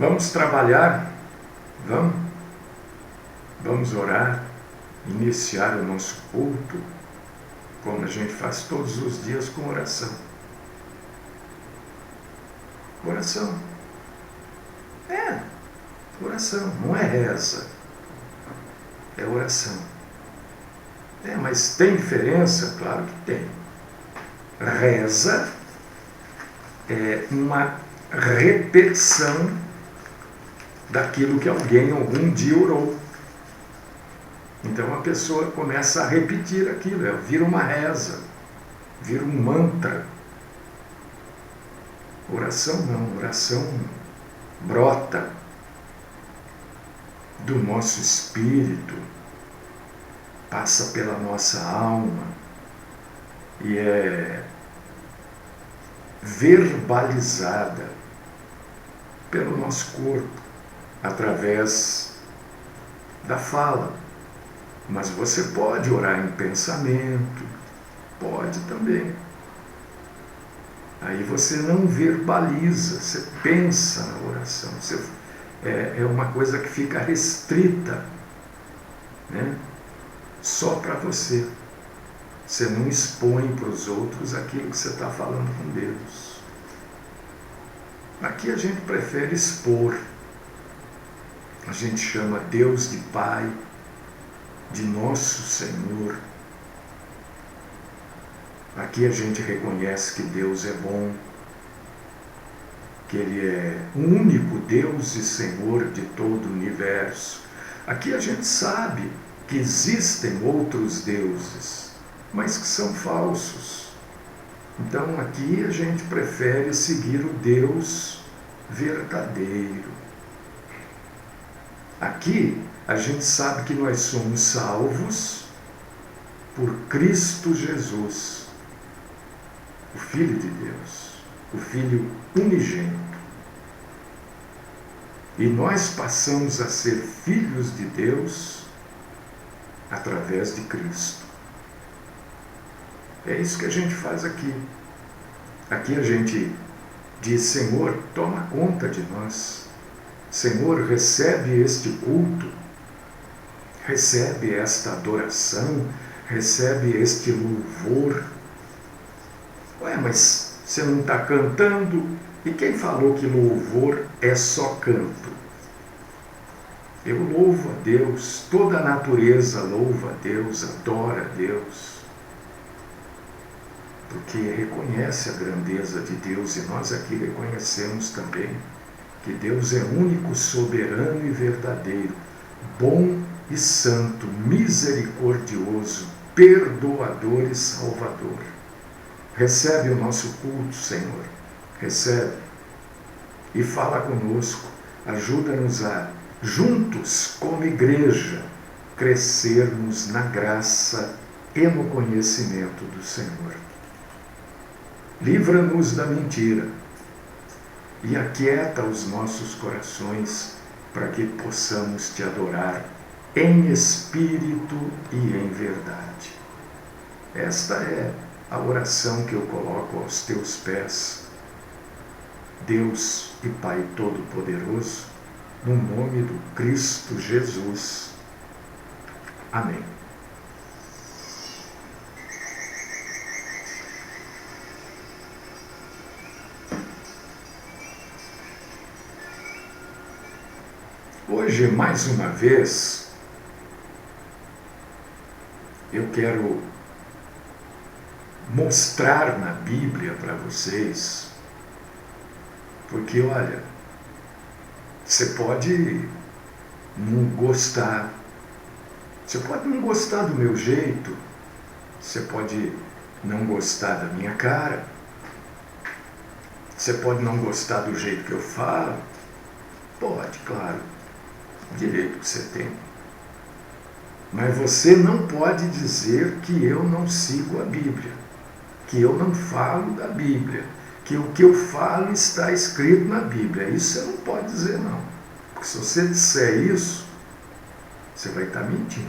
Vamos trabalhar? Vamos? Vamos orar, iniciar o nosso culto, como a gente faz todos os dias com oração. Oração. Oração, não é reza. É oração. Mas tem diferença? Claro que tem. Reza é uma repetição daquilo que alguém algum dia orou. Então a pessoa começa a repetir aquilo, vira uma reza, vira um mantra. Oração não, oração brota do nosso espírito, passa pela nossa alma e é verbalizada pelo nosso corpo, através da fala. Mas você pode orar em pensamento, pode também. Aí você não verbaliza, você pensa na oração. É uma coisa que fica restrita, né? Só para você. Você não expõe para os outros aquilo que você está falando com Deus. Aqui a gente prefere expor. A gente chama Deus de Pai, de Nosso Senhor. Aqui a gente reconhece que Deus é bom, que Ele é o único Deus e Senhor de todo o universo. Aqui a gente sabe que existem outros deuses, mas que são falsos. Então aqui a gente prefere seguir o Deus verdadeiro. Aqui a gente sabe que nós somos salvos por Cristo Jesus, o Filho de Deus, o Filho unigênito. E nós passamos a ser filhos de Deus através de Cristo. É isso que a gente faz aqui. Aqui a gente diz: Senhor, toma conta de nós. Senhor, recebe este culto, recebe esta adoração, recebe este louvor. Mas você não está cantando? E quem falou que louvor é só canto? Eu louvo a Deus, toda a natureza louva a Deus, adora a Deus, porque reconhece a grandeza de Deus, e nós aqui reconhecemos também que Deus é único, soberano e verdadeiro, bom e santo, misericordioso, perdoador e salvador. Recebe o nosso culto, Senhor, recebe, e fala conosco, ajuda-nos a, juntos como igreja, crescermos na graça e no conhecimento do Senhor. Livra-nos da mentira e aquieta os nossos corações para que possamos te adorar em espírito e em verdade. Esta é a oração que eu coloco aos teus pés, Deus e Pai Todo-Poderoso, no nome do Cristo Jesus. Amém. Hoje, mais uma vez, eu quero mostrar na Bíblia para vocês, porque, olha, você pode não gostar, você pode não gostar do meu jeito, você pode não gostar da minha cara, você pode não gostar do jeito que eu falo, pode, claro, direito que você tem. Mas você não pode dizer que eu não sigo a Bíblia, que eu não falo da Bíblia, que o que eu falo está escrito na Bíblia. Isso você não pode dizer, não. Porque se você disser isso, você vai estar mentindo.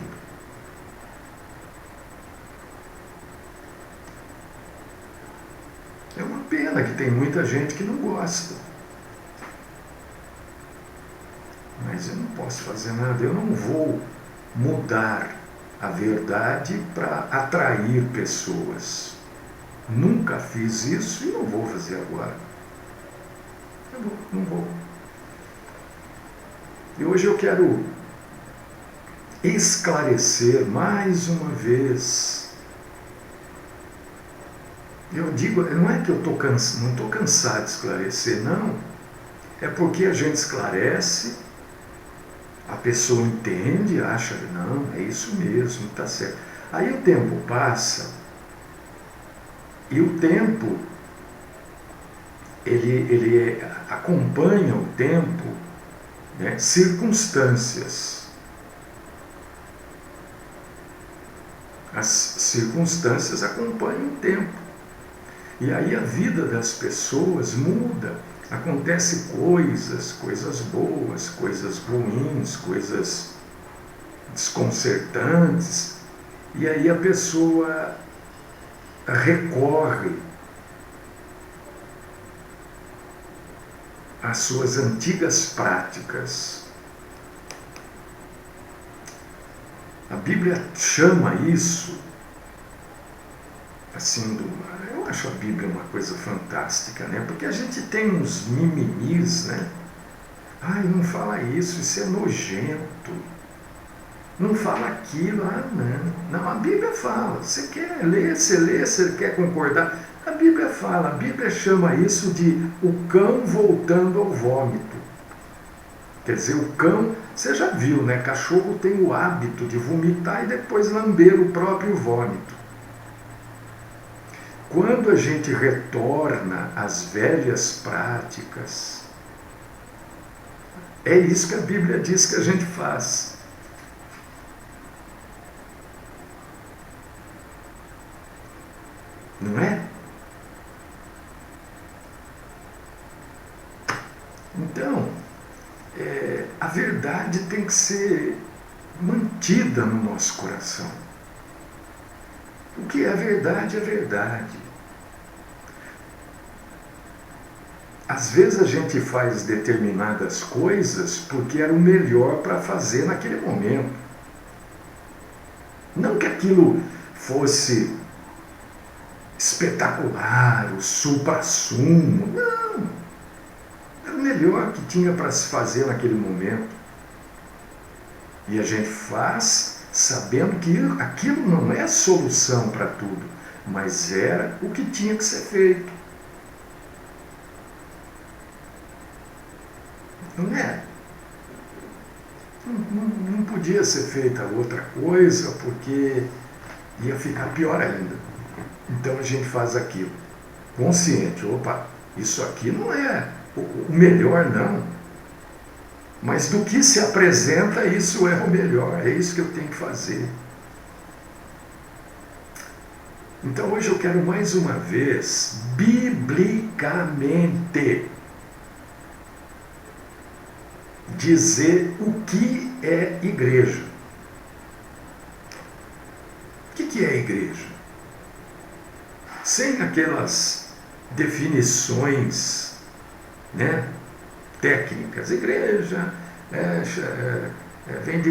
É uma pena que tem muita gente que não gosta. posso fazer nada, eu não vou mudar a verdade para atrair pessoas. Nunca fiz isso e não vou fazer agora. Não vou. E hoje eu quero esclarecer mais uma vez. Eu digo, não é que eu não estou cansado de esclarecer, não. É porque a gente esclarece, a pessoa entende, acha, não, é isso mesmo, está certo. Aí o tempo passa, e o tempo, ele acompanha o tempo, né, circunstâncias. As circunstâncias acompanham o tempo. E aí a vida das pessoas muda. Acontece coisas boas, coisas ruins, coisas desconcertantes. E aí a pessoa recorre às suas antigas práticas. A Bíblia chama isso, assim, eu acho a Bíblia uma coisa fantástica, né? Porque a gente tem uns mimimis, né? Ai, não fala isso é nojento. Não fala aquilo, não. Não, a Bíblia fala. Você quer ler, você quer concordar. A Bíblia fala, a Bíblia chama isso de o cão voltando ao vômito. Quer dizer, o cão, você já viu, né? Cachorro tem o hábito de vomitar e depois lamber o próprio vômito. Quando a gente retorna às velhas práticas, é isso que a Bíblia diz que a gente faz. Não é? Então, a verdade tem que ser mantida no nosso coração. O que é verdade é verdade. Às vezes a gente faz determinadas coisas porque era o melhor para fazer naquele momento. Não que aquilo fosse espetacular, o supra-sumo. Não. Era o melhor que tinha para se fazer naquele momento. E a gente faz sabendo que aquilo não é solução para tudo, mas era o que tinha que ser feito. Não é? Não podia ser feita outra coisa, porque ia ficar pior ainda. Então a gente faz aquilo, consciente. Opa, isso aqui não é o melhor, não. Mas do que se apresenta, isso é o melhor. É isso que eu tenho que fazer. Então hoje eu quero mais uma vez, biblicamente, dizer o que é igreja. O que é igreja? Sem aquelas definições, né, técnicas. Igreja vem de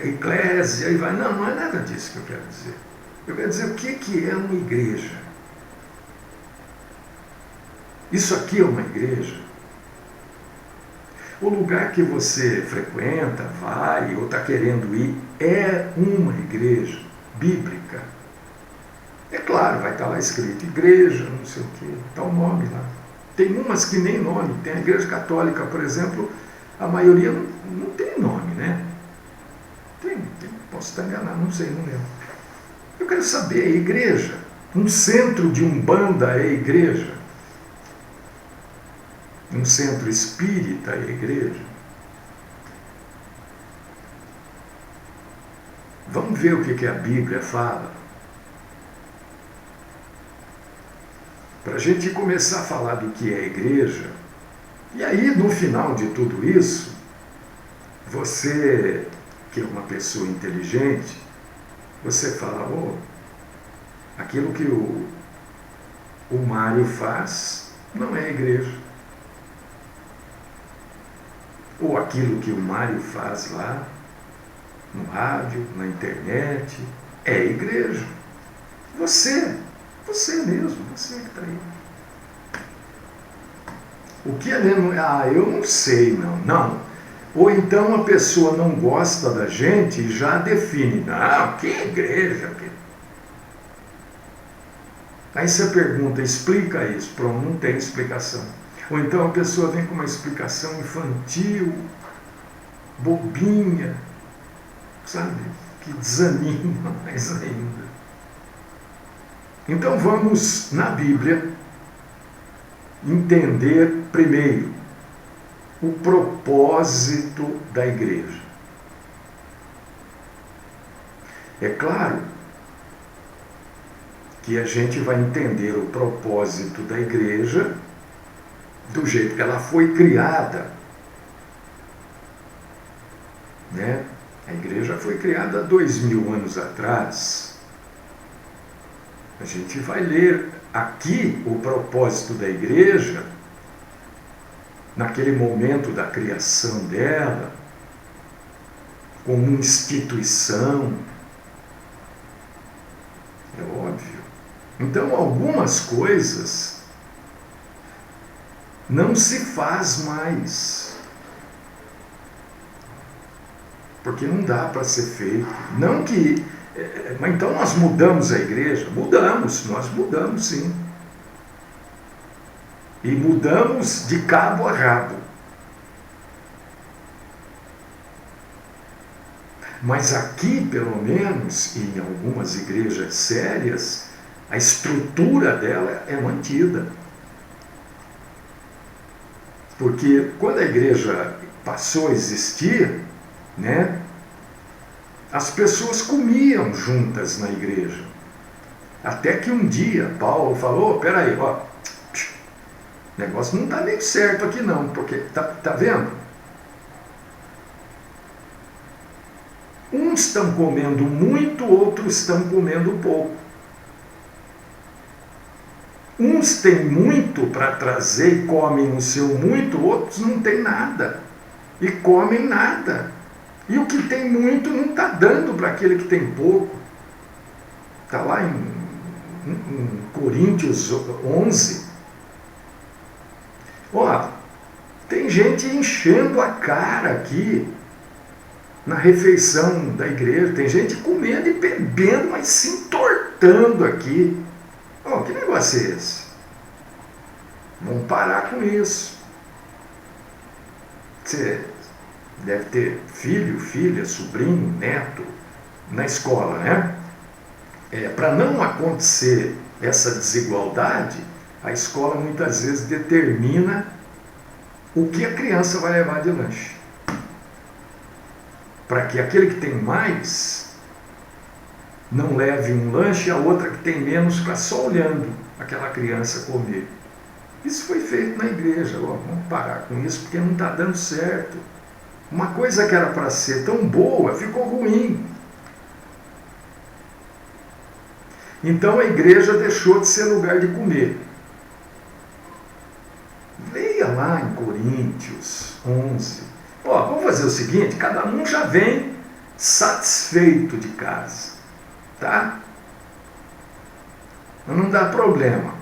eclésia e vai. Não é nada disso que eu quero dizer. Eu quero dizer o que é uma igreja. Isso aqui é uma igreja. O lugar que você frequenta, vai ou está querendo ir, é uma igreja bíblica. É claro, vai estar lá escrito igreja, não sei o quê, está o nome lá. Tem umas que nem nome, tem a igreja católica, por exemplo, a maioria não tem nome, né? Tem, posso estar enganado, não sei, não lembro. Eu quero saber, é igreja? Um centro de umbanda é igreja? Um centro espírita é igreja? Vamos ver o que a Bíblia fala. Para a gente começar a falar do que é igreja, e aí no final de tudo isso, você, que é uma pessoa inteligente, você fala, aquilo que o Mário faz não é igreja. ou aquilo que o Mário faz lá, no rádio, na internet, é igreja. Você mesmo, você que está aí. O que é eu não sei, não. Ou então a pessoa não gosta da gente e já define, que igreja? Aí você pergunta, explica isso. Pronto, não tem explicação. Ou então a pessoa vem com uma explicação infantil, bobinha, sabe? Que desanima mais ainda. Então vamos, na Bíblia, entender primeiro o propósito da igreja. É claro que a gente vai entender o propósito da igreja do jeito que ela foi criada, né? A igreja foi criada há 2000 anos atrás. A gente vai ler aqui o propósito da igreja, naquele momento da criação dela, como instituição. É óbvio. Então, algumas coisas não se faz mais, porque não dá para ser feito. Não que... Mas então nós mudamos a igreja? Nós mudamos sim. E mudamos de cabo a rabo. Mas aqui, pelo menos, em algumas igrejas sérias, a estrutura dela é mantida. Porque quando a igreja passou a existir, né, as pessoas comiam juntas na igreja. Até que um dia Paulo falou, peraí, o negócio não está meio certo aqui não, porque, tá vendo? Uns estão comendo muito, outros estão comendo pouco. Uns têm muito para trazer e comem o seu muito, outros não têm nada e comem nada. E o que tem muito não está dando para aquele que tem pouco. Está lá em Coríntios 11. Tem gente enchendo a cara aqui na refeição da igreja. Tem gente comendo e bebendo, mas se entortando aqui. Que negócio é esse? Vamos parar com isso. Você deve ter filho, filha, sobrinho, neto na escola, né? Para não acontecer essa desigualdade, a escola muitas vezes determina o que a criança vai levar de lanche. Para que aquele que tem mais não leve um lanche e a outra que tem menos ficar só olhando aquela criança comer. Isso foi feito na igreja. Vamos parar com isso porque não está dando certo. Uma coisa que era para ser tão boa ficou ruim. Então a igreja deixou de ser lugar de comer. Leia lá em Coríntios 11. Vamos fazer o seguinte, cada um já vem satisfeito de casa, tá? Não dá problema.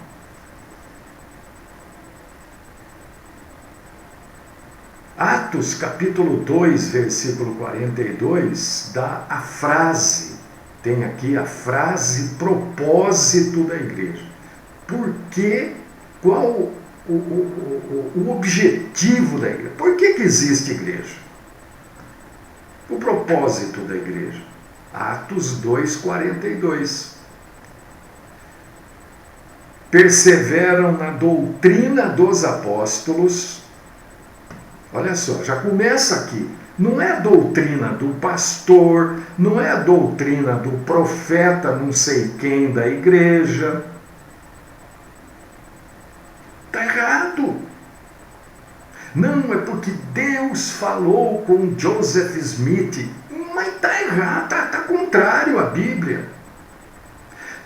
Atos capítulo 2, versículo 42, dá a frase, tem aqui a frase propósito da igreja. Por que, qual o objetivo da igreja? Por que existe igreja? O propósito da igreja. Atos 2, 42. Perseveram na doutrina dos apóstolos. Olha só, já começa aqui. Não é a doutrina do pastor, não é a doutrina do profeta não sei quem da igreja. Está errado. Não, é porque Deus falou com Joseph Smith. Mas está errado, está contrário à Bíblia.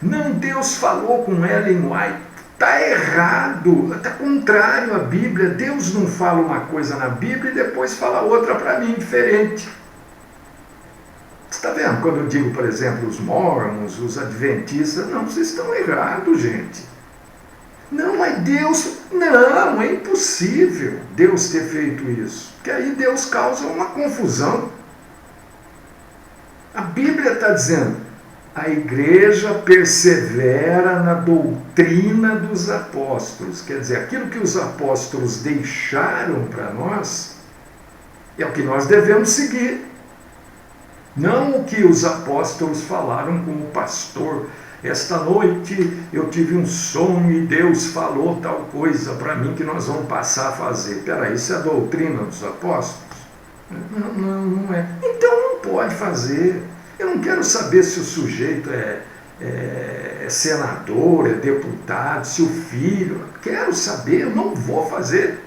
Não, Deus falou com Ellen White. Está errado, está contrário à Bíblia. Deus não fala uma coisa na Bíblia e depois fala outra para mim diferente. Você está vendo? Quando eu digo, por exemplo, os mormons, os adventistas, não, vocês estão errados, gente. Não, mas Deus, não, é impossível Deus ter feito isso. Porque aí Deus causa uma confusão. A Bíblia está dizendo, a igreja persevera na doutrina dos apóstolos. Quer dizer, aquilo que os apóstolos deixaram para nós é o que nós devemos seguir. Não o que os apóstolos falaram como pastor. Esta noite eu tive um sonho e Deus falou tal coisa para mim que nós vamos passar a fazer. Peraí, isso é a doutrina dos apóstolos? Não é. Então não pode fazer. Eu não quero saber se o sujeito é senador, é deputado, se o filho. Quero saber, eu não vou fazer.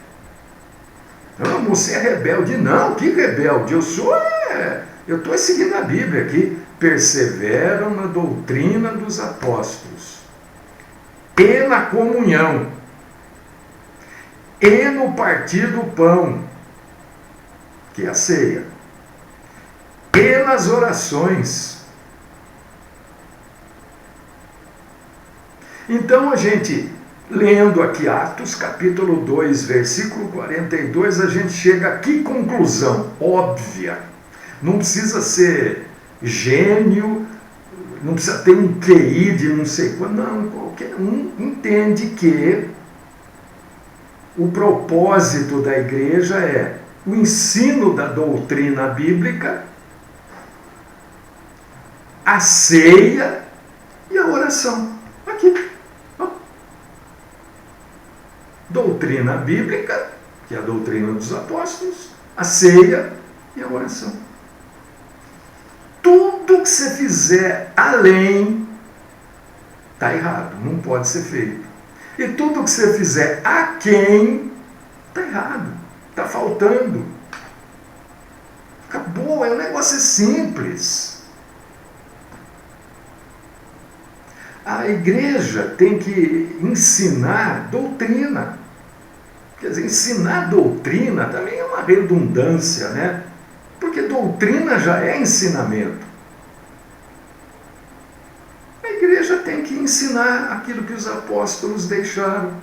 Não, você é rebelde. Não, que rebelde? Eu estou seguindo a Bíblia aqui. Perseveram na doutrina dos apóstolos, e na comunhão, e no partir do pão, que é a ceia, e nas orações. Então a gente, lendo aqui Atos capítulo 2, versículo 42, a gente chega a que conclusão óbvia? Não precisa ser gênio, não precisa ter um QI de não sei quanto, não, qualquer um entende que o propósito da igreja é o ensino da doutrina bíblica, a ceia e a oração. Aqui. Doutrina bíblica, que é a doutrina dos apóstolos, a ceia e a oração. Tudo que você fizer além está errado, não pode ser feito. E tudo que você fizer a quem está errado, está faltando. Acabou, o negócio é simples. A igreja tem que ensinar doutrina. Quer dizer, ensinar doutrina também é uma redundância, né? Porque doutrina já é ensinamento. A igreja tem que ensinar aquilo que os apóstolos deixaram,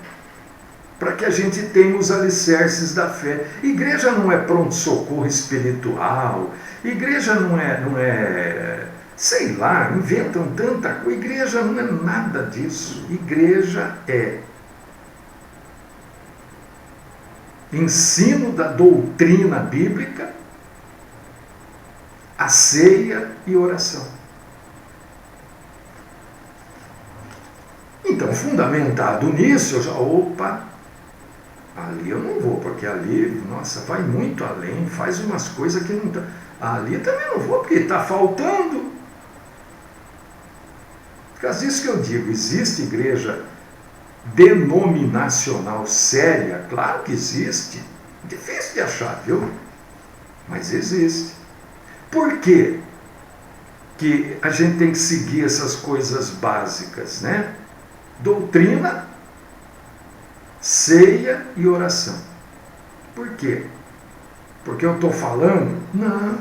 para que a gente tenha os alicerces da fé. Igreja não é pronto-socorro espiritual, igreja não é, sei lá, inventam tanta coisa. Igreja não é nada disso. Igreja é ensino da doutrina bíblica, a ceia e oração. Então, fundamentado nisso, eu já, ali eu não vou, porque ali, nossa, vai muito além, faz umas coisas que não está. Ali também não vou, porque está faltando. Por causa disso que eu digo, existe igreja denominacional séria? Claro que existe. Difícil de achar, viu? Mas existe. Por quê que a gente tem que seguir essas coisas básicas, né? Doutrina, ceia e oração. Por quê? Porque eu estou falando? Não.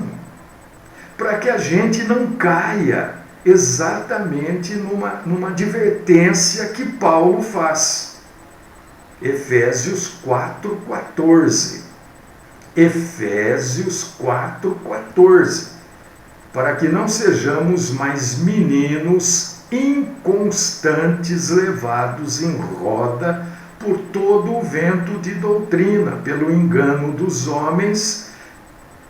Para que a gente não caia exatamente numa advertência que Paulo faz. Efésios 4,14. Efésios 4,14. Para que não sejamos mais meninos inconstantes, levados em roda por todo o vento de doutrina, pelo engano dos homens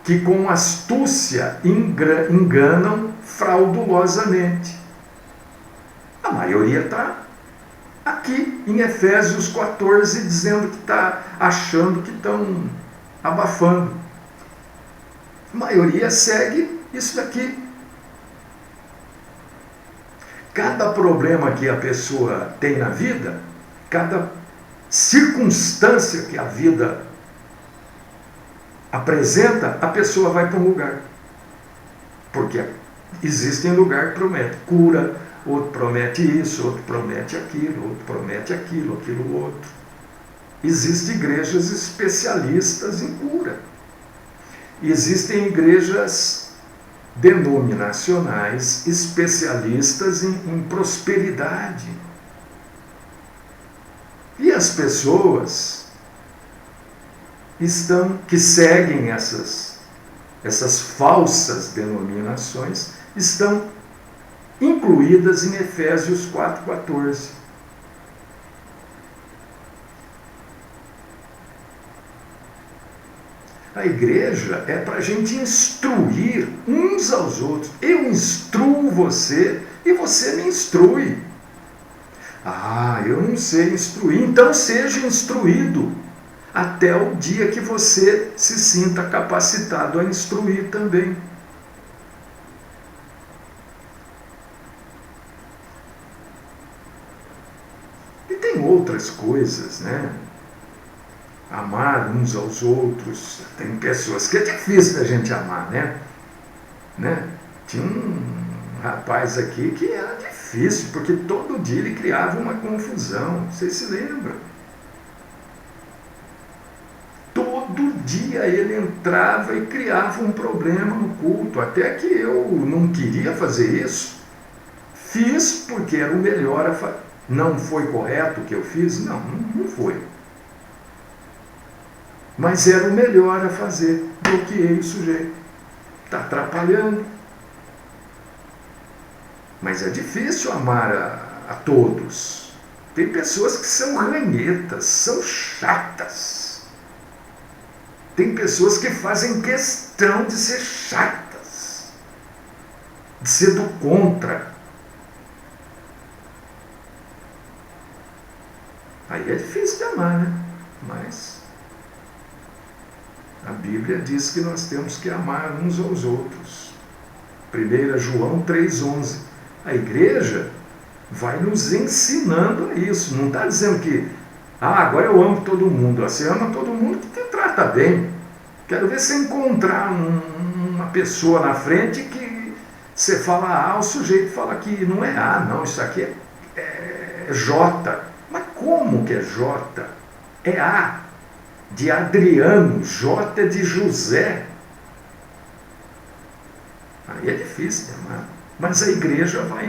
que com astúcia enganam fraudulosamente. A maioria está aqui em Efésios 14 dizendo que está achando que estão abafando. A maioria segue isso daqui. Cada problema que a pessoa tem na vida, cada circunstância que a vida apresenta, a pessoa vai para um lugar. Porque existe lugar que promete cura, outro promete isso, outro promete aquilo, outro promete aquilo, aquilo outro. Existem igrejas especialistas em cura. Existem igrejas denominacionais especialistas em prosperidade. E as pessoas que seguem essas falsas denominações estão incluídas em Efésios 4,14. A igreja é para a gente instruir uns aos outros. Eu instruo você e você me instrui. Ah, eu não sei instruir, então seja instruído até o dia que você se sinta capacitado a instruir também. E tem outras coisas, né? Amar uns aos outros. Tem pessoas que é difícil da gente amar, né? Tinha um rapaz aqui que era difícil, porque todo dia ele criava uma confusão. Vocês se lembram? Todo dia ele entrava e criava um problema no culto. Até que eu não queria fazer isso. Fiz porque era o melhor a fazer. Não foi correto o que eu fiz? Não foi. Mas era o melhor a fazer. Bloqueei o sujeito. Está atrapalhando. Mas é difícil amar a todos. Tem pessoas que são ranhetas, são chatas. Tem pessoas que fazem questão de ser chatas, de ser do contra. Aí é difícil de amar, né? Mas a Bíblia diz que nós temos que amar uns aos outros. 1 João 3,11. A igreja vai nos ensinando a isso. Não está dizendo que agora eu amo todo mundo. Você ama todo mundo que te trata bem. Quero ver você encontrar uma pessoa na frente que você fala A, o sujeito fala que não é A, não, isso aqui é J. Mas como que é J? É A de Adriano, J é de José. Aí é difícil de amar. Mas a igreja vai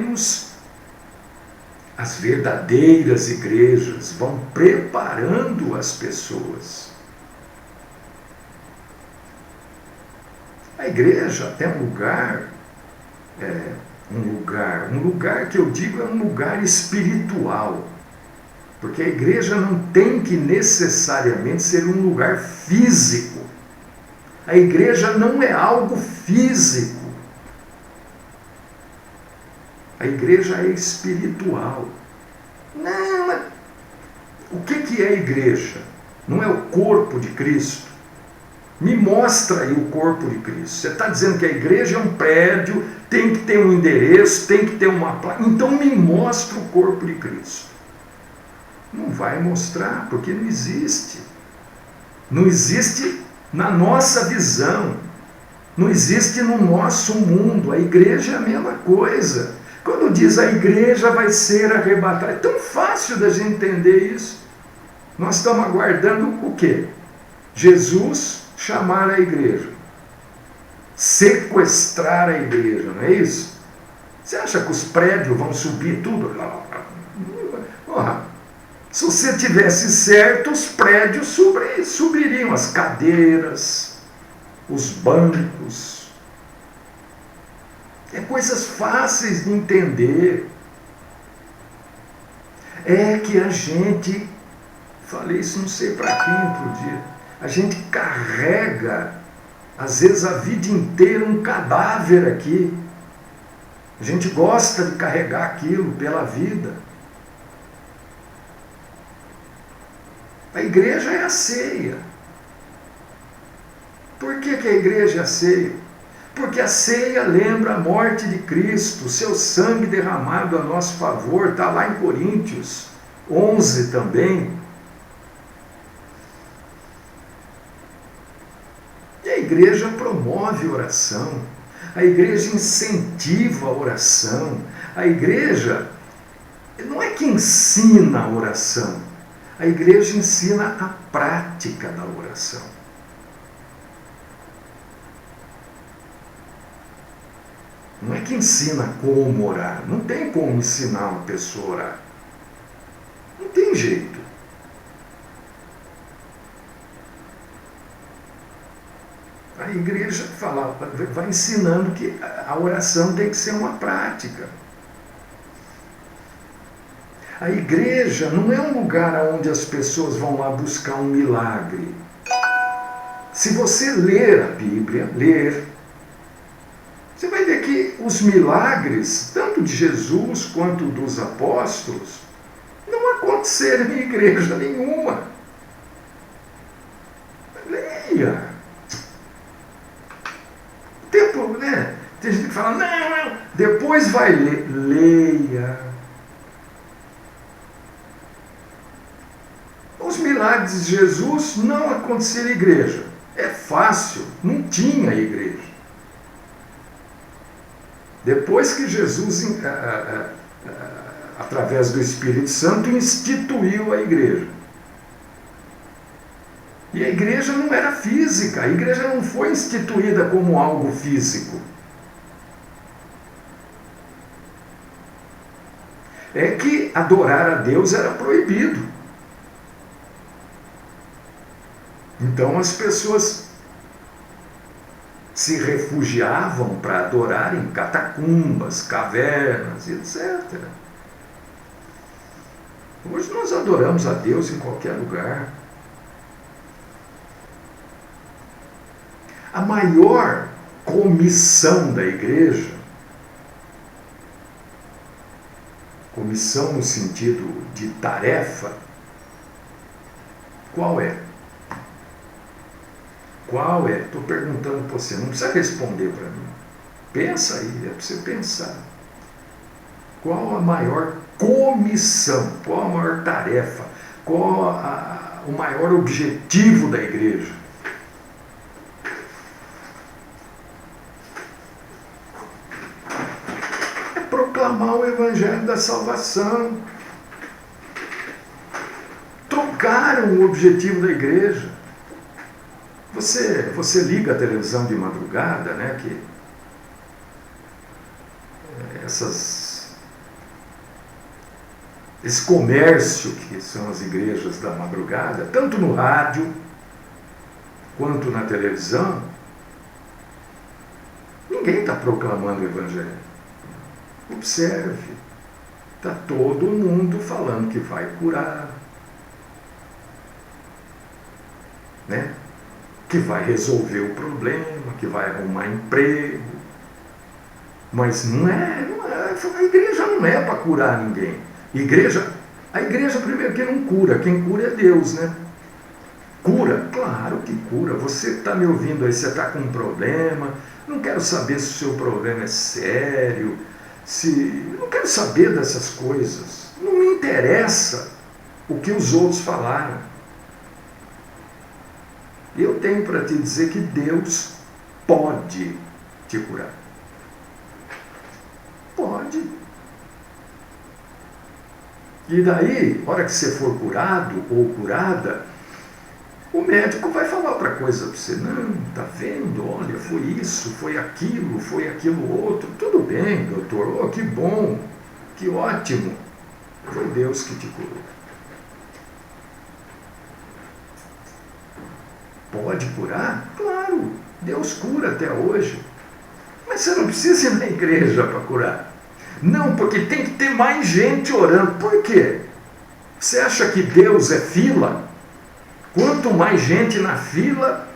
as verdadeiras igrejas vão preparando as pessoas. A igreja é um lugar que eu digo é um lugar espiritual. Porque a igreja não tem que necessariamente ser um lugar físico. A igreja não é algo físico. A igreja é espiritual. Não, o que é a igreja? Não é o corpo de Cristo? Me mostra aí o corpo de Cristo. Você está dizendo que a igreja é um prédio, tem que ter um endereço, tem que ter uma placa. Então me mostra o corpo de Cristo. Não vai mostrar, porque não existe. Não existe na nossa visão. Não existe no nosso mundo. A igreja é a mesma coisa. Quando diz a igreja vai ser arrebatada, é tão fácil da gente entender isso. Nós estamos aguardando o quê? Jesus chamar a igreja. Sequestrar a igreja, não é isso? Você acha que os prédios vão subir tudo? Se você tivesse certo, os prédios subiriam, as cadeiras, os bancos. É coisas fáceis de entender. É que a gente, falei isso não sei para quem outro dia, a gente carrega, às vezes a vida inteira, um cadáver aqui. A gente gosta de carregar aquilo pela vida. A igreja é a ceia. Por que a igreja é a ceia? Porque a ceia lembra a morte de Cristo, o seu sangue derramado a nosso favor, está lá em Coríntios 11 também. E a igreja promove oração. A igreja incentiva a oração. A igreja não é que ensina a oração. A igreja ensina a prática da oração. Não é que ensina como orar. Não tem como ensinar uma pessoa a orar. Não tem jeito. A igreja vai ensinando que a oração tem que ser uma prática. A igreja não é um lugar onde as pessoas vão lá buscar um milagre. Se você ler a Bíblia, você vai ver que os milagres, tanto de Jesus quanto dos apóstolos, não aconteceram em igreja nenhuma. Leia. Tempo, né? Tem gente que fala, não, depois vai ler. Leia. Os milagres de Jesus não aconteceram em igreja. É fácil, não tinha igreja. Depois que Jesus, através do Espírito Santo, instituiu a igreja. E a igreja não era física, a igreja não foi instituída como algo físico. É que adorar a Deus era proibido. Então as pessoas se refugiavam para adorar em catacumbas, cavernas, etc. Hoje nós adoramos a Deus em qualquer lugar. A maior comissão da igreja, comissão no sentido de tarefa, qual é? Qual é? Estou perguntando para você, não precisa responder para mim. Pensa aí, é para você pensar. Qual a maior comissão? Qual a maior tarefa? Qual o maior objetivo da igreja? É proclamar o evangelho da salvação. Trocaram o objetivo da igreja. Você liga a televisão de madrugada, né, que esse comércio que são as igrejas da madrugada, tanto no rádio quanto na televisão, ninguém está proclamando o evangelho. Observe, está todo mundo falando que vai curar, né? Que vai resolver o problema, que vai arrumar emprego. Mas a igreja não é para curar ninguém. A igreja primeiro que não cura, quem cura é Deus, né? Cura? Claro que cura. Você está me ouvindo aí, você está com um problema, não quero saber se o seu problema é sério, não quero saber dessas coisas. Não me interessa o que os outros falaram. Eu tenho para te dizer que Deus pode te curar. Pode. E daí, na hora que você for curado ou curada, o médico vai falar outra coisa para você. Não, tá vendo? Olha, foi isso, foi aquilo outro. Tudo bem, doutor. Oh, que bom, que ótimo. Foi Deus que te curou. Pode curar? Claro, Deus cura até hoje. Mas você não precisa ir na igreja para curar. Não, porque tem que ter mais gente orando. Por quê? Você acha que Deus é fila? Quanto mais gente na fila,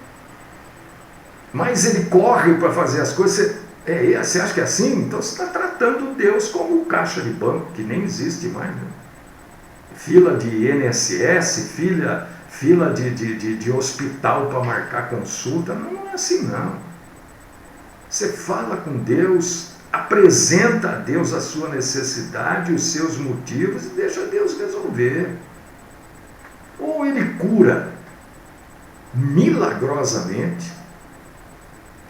mais ele corre para fazer as coisas. Você acha que é assim? Então você está tratando Deus como caixa de banco, que nem existe mais. Né? Fila de INSS, fila de hospital para marcar consulta. Não é assim, não. Você fala com Deus, apresenta a Deus a sua necessidade, os seus motivos e deixa Deus resolver. Ou ele cura milagrosamente,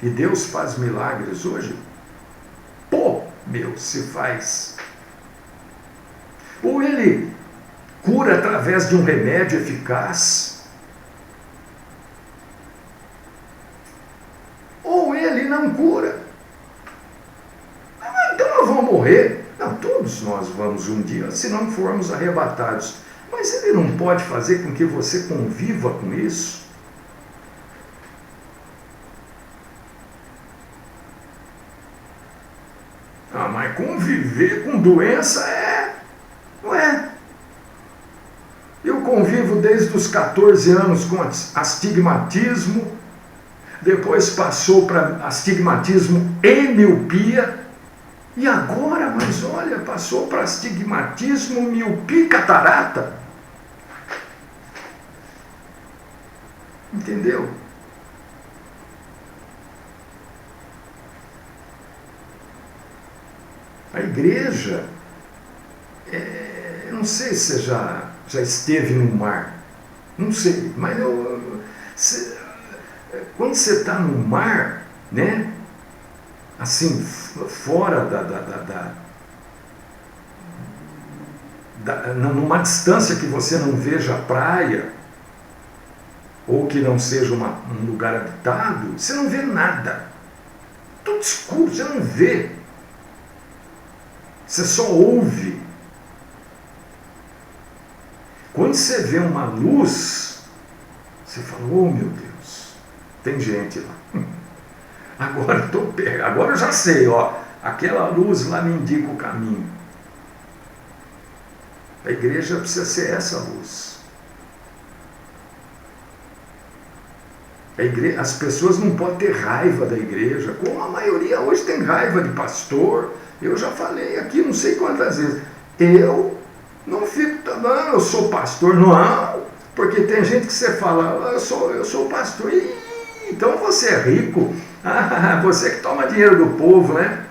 E Deus faz milagres hoje? Pô, meu, se faz. Ou Ele cura através de um remédio eficaz, ou Ele não cura. Então nós vamos morrer. Não, todos nós vamos um dia, se não formos arrebatados. Mas Ele não pode fazer com que você conviva com isso? Ah, mas conviver com doença não é. Eu convivo desde os 14 anos com astigmatismo, depois passou para astigmatismo e miopia, e agora, mas olha, passou para astigmatismo, miopia e catarata. Entendeu? A igreja, eu não sei se você já esteve no mar, não sei, mas quando você está no mar, né, assim, fora numa distância que você não veja a praia, ou que não seja um lugar habitado, você não vê nada, tudo escuro, você não vê. Você só ouve. Quando você vê uma luz, você fala, oh meu Deus, tem gente lá. Agora eu já sei, ó, aquela luz lá me indica o caminho. A igreja precisa ser essa luz. As pessoas não podem ter raiva da igreja, como a maioria hoje tem raiva de pastor. Eu já falei aqui não sei quantas vezes. Eu não fico, não, eu sou pastor, não, porque tem gente que você fala, eu sou pastor, então você é rico, você que toma dinheiro do povo, né?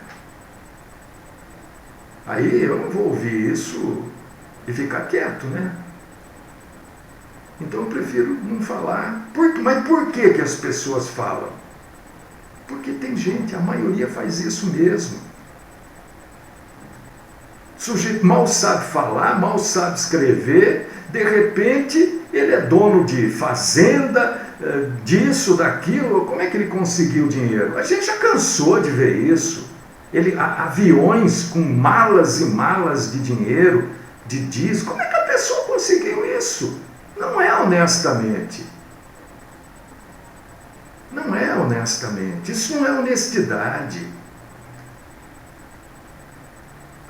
Aí eu não vou ouvir isso e ficar quieto, né? Então eu prefiro não falar. Mas por que as pessoas falam? Porque tem gente, a maioria faz isso mesmo. O sujeito mal sabe falar, mal sabe escrever, de repente ele é dono de fazenda, disso, daquilo. Como é que ele conseguiu dinheiro? A gente já cansou de ver isso. Aviões com malas e malas de dinheiro, de diesel. Como é que a pessoa conseguiu isso? Não é honestamente. Não é honestamente. Isso não é honestidade.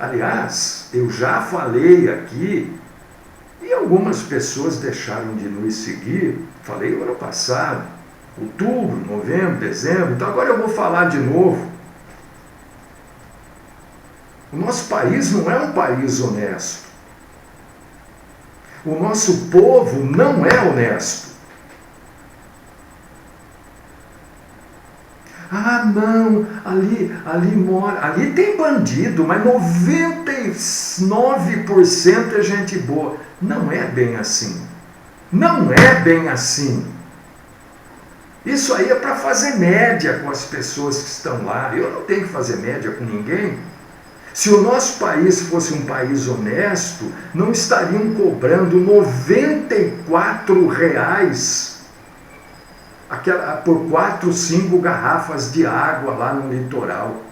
Aliás, eu já falei aqui, e algumas pessoas deixaram de nos seguir, falei o ano passado, outubro, novembro, dezembro, então agora eu vou falar de novo. O nosso país não é um país honesto. O nosso povo não é honesto. Ah, não, ali mora, ali tem bandido, mas 99% é gente boa. Não é bem assim. Não é bem assim. Isso aí é para fazer média com as pessoas que estão lá. Eu não tenho que fazer média com ninguém. Se o nosso país fosse um país honesto, não estariam cobrando R$ 94 por 4, 5 garrafas de água lá no litoral.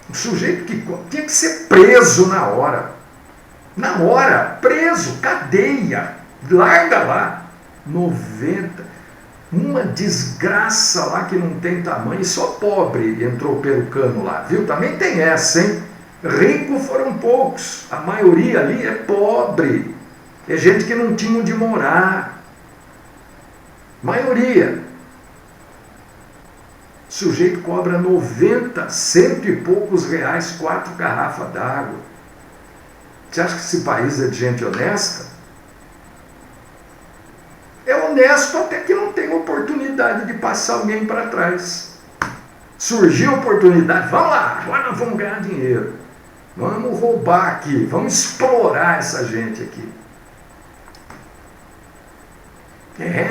O sujeito que tinha que ser preso na hora. Na hora, preso, cadeia, larga lá. 90. Uma desgraça lá que não tem tamanho, só pobre entrou pelo cano lá, viu? Também tem essa, hein? Rico foram poucos, a maioria ali é pobre, é gente que não tinha onde morar. Maioria. O sujeito cobra 90, cento e poucos reais, 4 garrafas d'água. Você acha que esse país é de gente honesta? É honesto até que não tem oportunidade de passar alguém para trás. Surgiu a oportunidade, vamos lá, agora nós vamos ganhar dinheiro. Vamos roubar aqui, vamos explorar essa gente aqui.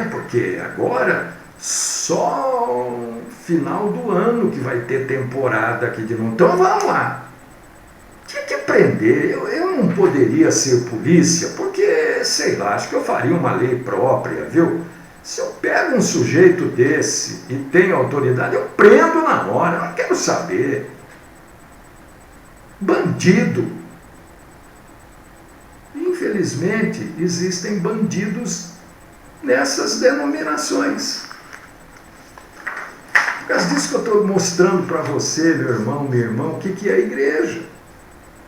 Porque agora Só final do ano que vai ter temporada aqui de novo. Então vamos lá. Tinha que prender. Eu não poderia ser polícia, porque, sei lá, acho que eu faria uma lei própria, viu? Se eu pego um sujeito desse e tenho autoridade, eu prendo na hora, eu não quero saber. Bandido. Infelizmente, existem bandidos nessas denominações. Por causa disso que eu estou mostrando para você, meu irmão, minha irmã, o que é a igreja.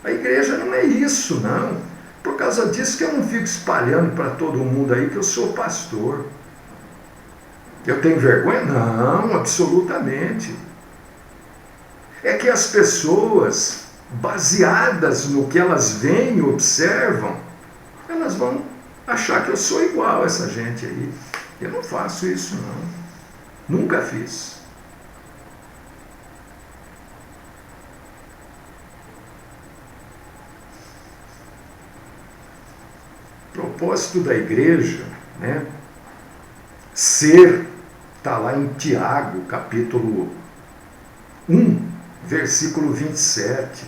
A igreja não é isso, não. Por causa disso que eu não fico espalhando para todo mundo aí que eu sou pastor. Eu tenho vergonha? Não, absolutamente. É que as pessoas, baseadas no que elas veem e observam, elas vão achar que eu sou igual a essa gente aí. Eu não faço isso, não. Nunca fiz. O propósito da igreja, né? Ser, está lá em Tiago, capítulo 1, versículo 27.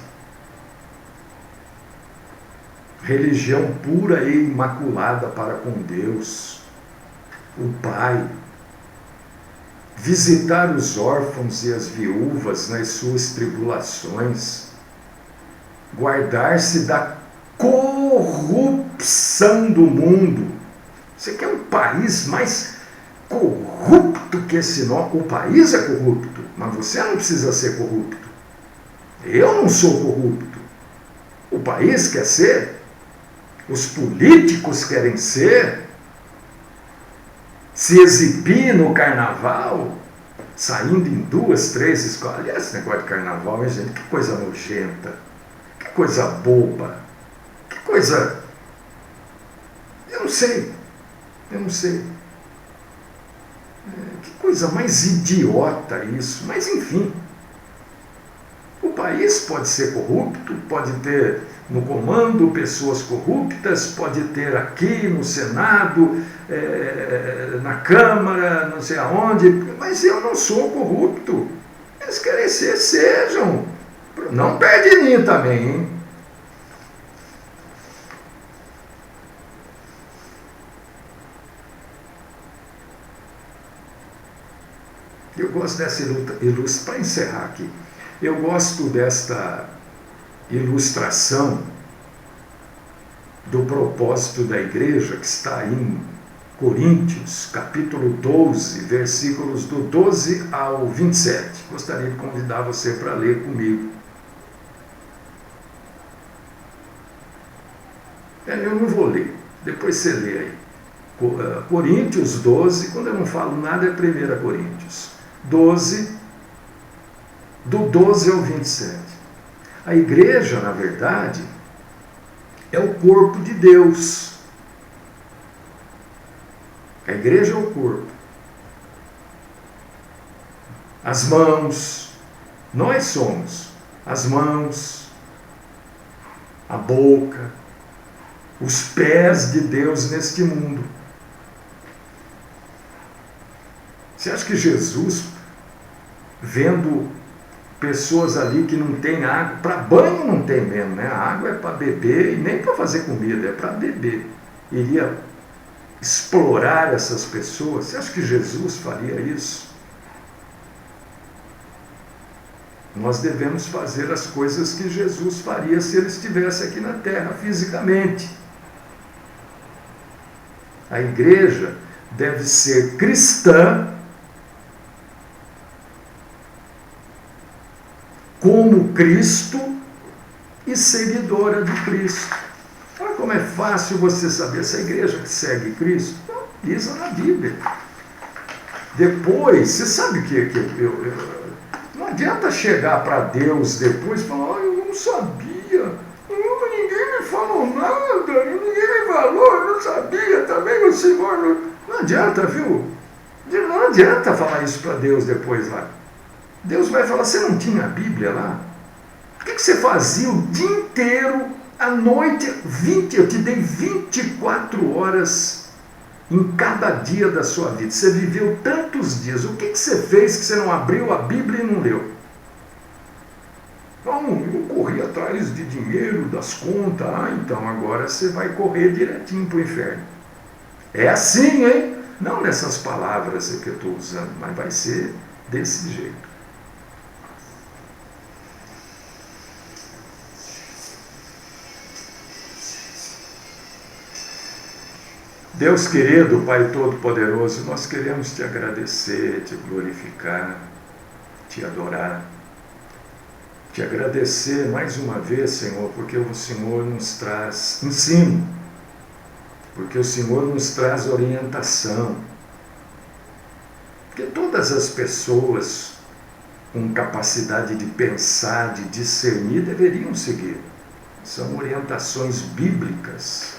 Religião pura e imaculada para com Deus, o Pai. Visitar os órfãos e as viúvas nas suas tribulações. Guardar-se da corrupção do mundo. Você quer um país mais corrupto que esse nosso? O país é corrupto, mas você não precisa ser corrupto. Eu não sou corrupto. O país quer ser. Os políticos querem ser. Se exibir no carnaval, saindo em 2, 3 escolas. Aliás, esse negócio de carnaval, hein, gente? Que coisa nojenta. Que coisa boba. Que coisa... Eu não sei. Que coisa mais idiota isso. Mas, enfim. O país pode ser corrupto, pode ter no comando pessoas corruptas, pode ter aqui no Senado, na Câmara, não sei aonde, mas eu não sou corrupto. Eles querem ser, sejam. Não perde em mim também, hein? Eu gosto dessa ilustração, para encerrar aqui, eu gosto desta ilustração do propósito da igreja, que está aí em Coríntios, capítulo 12, versículos do 12 ao 27. Gostaria de convidar você para ler comigo. Eu não vou ler, depois você lê aí. Coríntios 12, quando eu não falo nada é 1 Coríntios 12, do 12 ao 27. A igreja, na verdade, é o corpo de Deus. A igreja é o corpo. As mãos, nós somos as mãos, a boca, os pés de Deus neste mundo. Você acha que Jesus, vendo pessoas ali que não têm água, para banho não tem mesmo, né? A água é para beber e nem para fazer comida, é para beber. Iria explorar essas pessoas. Você acha que Jesus faria isso? Nós devemos fazer as coisas que Jesus faria se ele estivesse aqui na terra, fisicamente. A igreja deve ser cristã, como Cristo e seguidora de Cristo. Olha como é fácil você saber se a igreja que segue Cristo. Não, diz na Bíblia. Depois, você sabe que não adianta chegar para Deus depois e falar, eu não sabia, ninguém me falou nada, ninguém me falou, eu não sabia, também o Senhor não adianta, viu? Não adianta falar isso para Deus depois lá. Deus vai falar, você não tinha a Bíblia lá? O que você fazia o dia inteiro, à noite, eu te dei 24 horas em cada dia da sua vida. Você viveu tantos dias, o que você fez que você não abriu a Bíblia e não leu? Não, eu corri atrás de dinheiro, das contas. Então agora você vai correr direitinho para o inferno. É assim, hein? Não nessas palavras que eu estou usando, mas vai ser desse jeito. Deus querido, Pai Todo-Poderoso, nós queremos te agradecer, te glorificar, te adorar, te agradecer mais uma vez, Senhor, porque o Senhor nos traz ensino, porque o Senhor nos traz orientação, porque todas as pessoas com capacidade de pensar, de discernir, deveriam seguir. São orientações bíblicas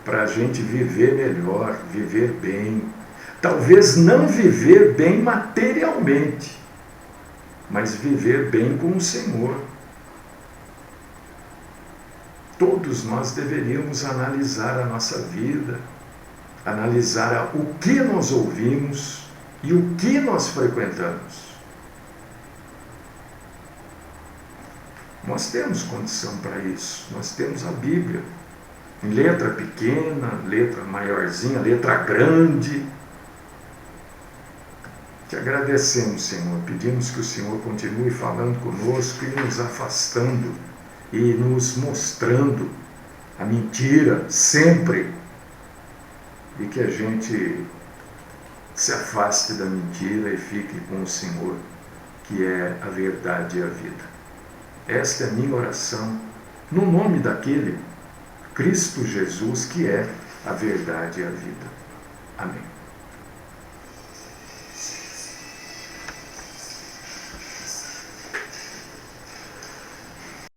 para a gente viver melhor, viver bem. Talvez não viver bem materialmente, mas viver bem com o Senhor. Todos nós deveríamos analisar a nossa vida, analisar o que nós ouvimos e o que nós frequentamos. Nós temos condição para isso, nós temos a Bíblia. Em letra pequena, letra maiorzinha, letra grande. Te agradecemos, Senhor. Pedimos que o Senhor continue falando conosco e nos afastando e nos mostrando a mentira sempre. E que a gente se afaste da mentira e fique com o Senhor, que é a verdade e a vida. Esta é a minha oração, no nome daquele Cristo Jesus, que é a verdade e a vida. Amém.